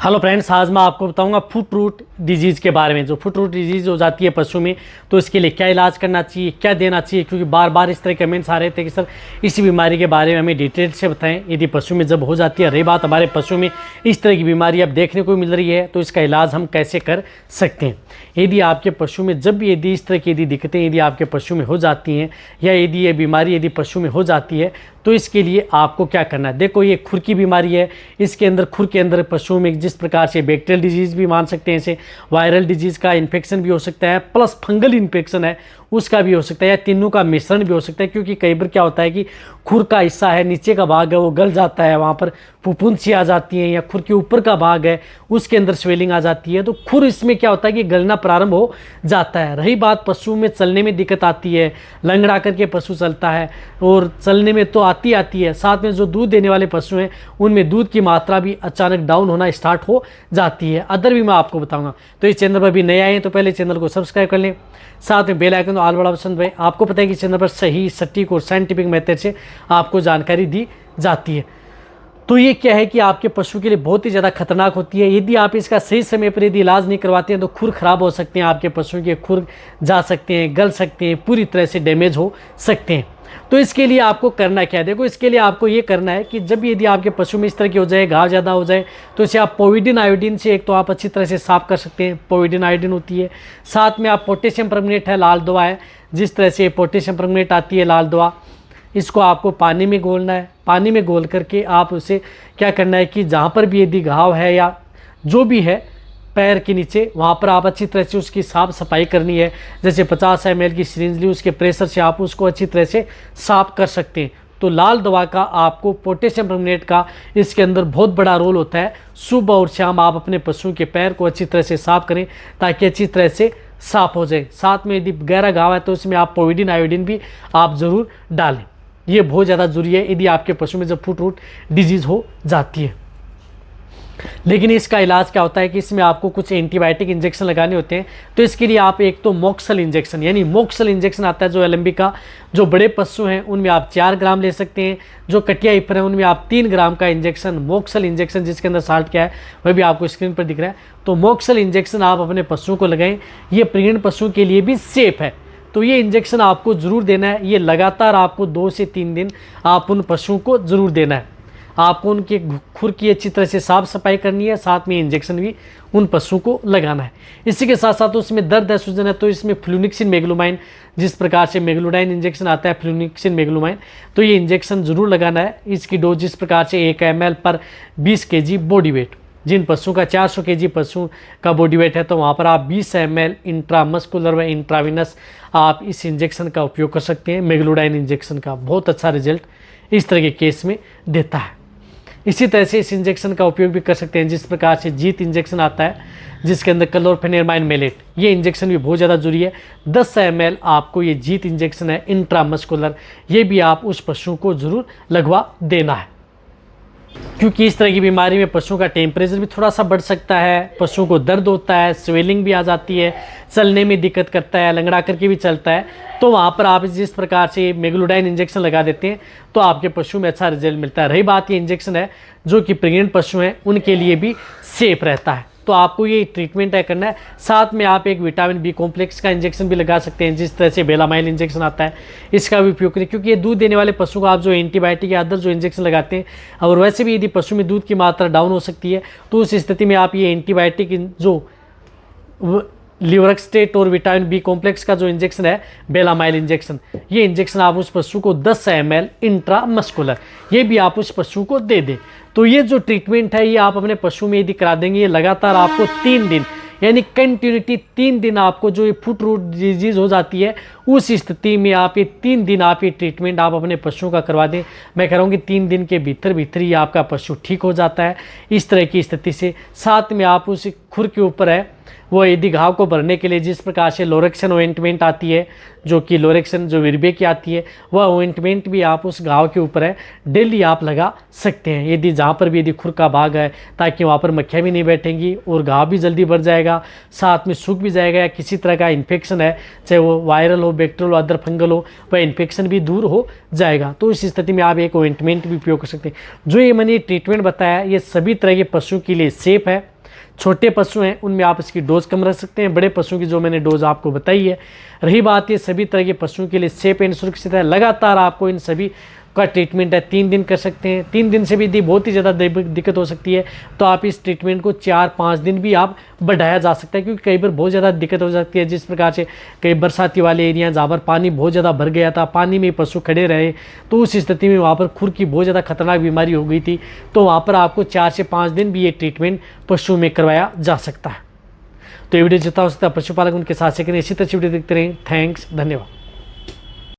Hello friends, आज मैं आपको बताऊंगा फुट रूट डिजीज़ के बारे में। जो फुट रूट डिजीज़ हो जाती है पशु में, तो इसके लिए क्या इलाज करना चाहिए, क्या देना चाहिए, क्योंकि बार बार इस तरह कमेंट्स आ रहे थे कि सर इसी बीमारी के बारे में हमें डिटेल से बताएं। यदि पशु में जब हो जाती है, रही बात हमारे पशु में इस तरह की बीमारी अब देखने को मिल रही है, तो इसका इलाज हम कैसे कर सकते हैं। यदि आपके पशु में जब भी यदि इस तरह की दिक्कतें यदि आपके पशु में हो जाती हैं, या यदि ये बीमारी यदि पशु में हो जाती है, तो इसके लिए आपको क्या करना है। देखो, ये खुर की बीमारी है। इसके अंदर खुर के अंदर पशुओं में जिस प्रकार से बैक्टीरियल डिजीज़ भी मान सकते हैं, इसे वायरल डिजीज़ का इन्फेक्शन भी हो सकता है, प्लस फंगल इन्फेक्शन है उसका भी हो सकता है, या तीनों का मिश्रण भी हो सकता है। क्योंकि कई बार क्या होता है कि खुर का हिस्सा है, नीचे का भाग है, वो गल जाता है, वहाँ पर फुफुंसी आ जाती है, या खुर के ऊपर का भाग है उसके अंदर स्वेलिंग आ जाती है। तो खुर इसमें क्या होता है कि गलना प्रारंभ हो जाता है। रही बात पशु में चलने में दिक्कत आती है, लंगड़ा करके पशु चलता है, और चलने में तो आती है, साथ में जो दूध देने वाले पशु हैं उनमें दूध की मात्रा भी अचानक डाउन होना स्टार्ट हो जाती है। अदर भी मैं आपको बताऊंगा। तो इस चैनल पर भी नए आए हैं तो पहले चैनल को सब्सक्राइब कर लें, साथ में बेल आइकन ऑल बड़ा पसंद भाई। आपको पता है कि चैनल पर सही, सटीक और साइंटिफिक मेथड से आपको जानकारी दी जाती है। तो ये क्या है कि आपके पशु के लिए बहुत ही ज़्यादा खतरनाक होती है। यदि आप इसका सही समय पर यदि इलाज नहीं करवाते हैं, तो खुर खराब हो सकते हैं, आपके पशु के खुर जा सकते हैं, गल सकते हैं, पूरी तरह से डैमेज हो सकते हैं। तो इसके लिए आपको करना क्या है, देखो इसके लिए आपको ये करना है कि जब यदि आपके पशु में इस तरह की हो जाए, घाव ज़्यादा हो जाए, तो इसे आप पोविडिन आयोडीन से एक तो आप अच्छी तरह से साफ कर सकते हैं। पोविडिन आयोडीन होती है, साथ में आप पोटेशियम परमंगनेट है, लाल दवा है, जिस तरह से पोटेशियम परमंगनेट आती है लाल दवा, इसको आपको पानी में घोलना है। पानी में घोल करके आप उसे क्या करना है कि जहाँ पर भी यदि घाव है या जो भी है पैर के नीचे, वहाँ पर आप अच्छी तरह से उसकी साफ सफाई करनी है। जैसे 50 ml की सिरिंज ली, उसके प्रेशर से आप उसको अच्छी तरह से साफ कर सकते हैं। तो लाल दवा का आपको पोटेशियम परमंगनेट का इसके अंदर बहुत बड़ा रोल होता है। सुबह और शाम आप अपने पशु के पैर को अच्छी तरह से साफ करें ताकि अच्छी तरह से साफ हो जाए। साथ में यदि गहरा घाव है तो उसमें आप पोविडिन आयोडीन भी आप ज़रूर डालें। ये बहुत ज़्यादा ज़रूरी है यदि आपके पशु में जब फुट रूट डिजीज़ हो जाती है। लेकिन इसका इलाज क्या होता है कि इसमें आपको कुछ एंटीबायोटिक इंजेक्शन लगाने होते हैं। तो इसके लिए आप एक तो मोक्सल इंजेक्शन, यानी मोक्सल इंजेक्शन आता है जो एलएमबी का, जो बड़े पशु हैं उनमें आप 4 ग्राम ले सकते हैं, जो कटिया हिपर हैं उनमें आप 3 ग्राम का इंजेक्शन मोक्सल इंजेक्शन, जिसके अंदर साल्ट क्या है वह भी आपको स्क्रीन पर दिख रहा है। तो मोक्सल इंजेक्शन आप अपने पशुओं को लगाएं। ये प्रेग्नेंट पशु के लिए भी सेफ है। तो ये इंजेक्शन आपको ज़रूर देना है। ये लगातार आपको 2 से 3 दिन आप उन पशुओं को ज़रूर देना है। आपको उनके खुर की अच्छी तरह से साफ सफाई करनी है, साथ में इंजेक्शन भी उन पशुओं को लगाना है। इसी के साथ साथ उसमें दर्द है, सूजन है, तो इसमें फ्लूनिक्सिन मेगलोमाइन, जिस प्रकार से मेगलोडाइन इंजेक्शन आता है, फ्लूनिक्सिन मेगलोमाइन, तो ये इंजेक्शन ज़रूर लगाना है। इसकी डोज जिस प्रकार से 1 ml पर 20 kg बॉडी वेट, जिन पशुओं का 400 kg पशु का बॉडी वेट है, तो वहाँ पर आप 20 ml इंट्रामस्कुलर व इंट्राविनस आप इस इंजेक्शन का उपयोग कर सकते हैं। मेगलोडाइन इंजेक्शन का बहुत अच्छा रिजल्ट इस तरह के केस में देता है। इसी तरह से इस इंजेक्शन का उपयोग भी कर सकते हैं जिस प्रकार से जीत इंजेक्शन आता है, जिसके अंदर क्लोरफेनेरमाइन मेलेट, ये इंजेक्शन भी बहुत ज़्यादा जरूरी है। 10 ml आपको ये जीत इंजेक्शन है इंट्रामस्कुलर, ये भी आप उस पशु को ज़रूर लगवा देना है। क्योंकि इस तरह की बीमारी में पशुओं का टेम्परेचर भी थोड़ा सा बढ़ सकता है, पशुओं को दर्द होता है, स्वेलिंग भी आ जाती है, चलने में दिक्कत करता है, लंगड़ा करके भी चलता है। तो वहाँ पर आप जिस प्रकार से मेगलोडाइन इंजेक्शन लगा देते हैं तो आपके पशु में अच्छा रिजल्ट मिलता है। रही बात ये इंजेक्शन है जो कि प्रेग्नेंट पशु हैं उनके लिए भी सेफ रहता है। तो आपको ये ट्रीटमेंट है करना है। साथ में आप एक विटामिन बी कॉम्प्लेक्स का इंजेक्शन भी लगा सकते हैं, जिस तरह से बेलामाइल इंजेक्शन आता है, इसका भी उपयोग करें। क्योंकि ये दूध देने वाले पशु को आप जो एंटीबायोटिक या अदर जो इंजेक्शन लगाते हैं, और वैसे भी यदि पशु में दूध की मात्रा डाउन हो सकती है, तो उस स्थिति में आप ये एंटीबायोटिक जो लिवरक्सटेट और विटामिन बी कॉम्प्लेक्स का जो इंजेक्शन है, बेलामाइल इंजेक्शन, ये इंजेक्शन आप उस पशु को 10 ml इंट्रामस्कुलर, ये भी आप उस पशु को दे दें। तो ये जो ट्रीटमेंट है ये आप अपने पशु में यदि करा देंगे, ये लगातार आपको 3 दिन, यानी कंटिन्यूटी 3 दिन आपको जो ये फुट रूट डिजीज़ हो जाती है, उस स्थिति में आप ये 3 दिन आप ये ट्रीटमेंट आप अपने पशुओं का करवा दें। मैं कह रहा हूँ कि 3 दिन के भीतर भीतर ही आपका पशु ठीक हो जाता है इस तरह की स्थिति से। साथ में आप उस खुर के ऊपर है वो यदि घाव को भरने के लिए जिस प्रकार से लोरेक्सन ऑइंटमेंट आती है, जो कि लोरेक्सन जो विरबे की आती है, वह ऑइंटमेंट भी आप उस घाव के ऊपर है डेली आप लगा सकते हैं, यदि जहाँ पर भी यदि खुर का भाग है, ताकि वहाँ पर मक्खियाँ भी नहीं बैठेंगी और घाव भी जल्दी भर जाएगा, साथ में सूख भी जाएगा। या किसी तरह का इन्फेक्शन है, चाहे वो वायरल हो, बैक्टीरियल हो, अदर फंगल हो, वह इन्फेक्शन भी दूर हो जाएगा। तो इस स्थिति में आप एक ऑइंटमेंट भी उपयोग कर सकते हैं। जो ये मैंने ट्रीटमेंट बताया ये सभी तरह के पशु के लिए सेफ है। छोटे पशु हैं उनमें आप इसकी डोज कम रख सकते हैं, बड़े पशुओं की जो मैंने डोज आपको बताई है। रही बात ये सभी तरह के पशुओं के लिए सेफ एंड सुरक्षित है। लगातार आपको इन सभी का ट्रीटमेंट है 3 दिन कर सकते हैं। 3 दिन से भी यदि बहुत ही ज़्यादा दिक्कत हो सकती है तो आप इस ट्रीटमेंट को 4-5 दिन भी आप बढ़ाया जा सकता है, क्योंकि कई बार बहुत ज़्यादा दिक्कत हो सकती है। जिस प्रकार से कई बरसाती वाले एरिया जहाँ पर पानी बहुत ज़्यादा भर गया था, पानी में पशु खड़े रहे, तो उस स्थिति में वहाँ पर खुर की बहुत ज़्यादा खतरनाक बीमारी हो गई थी, तो वहाँ पर आपको 4 से 5 दिन भी ये ट्रीटमेंट पशु में करवाया जा सकता है। तो ये वीडियो जितना हो सकता है पशुपालक उनके साथ से करें, इसी तरह से वीडियो देखते रहें। थैंक्स, धन्यवाद।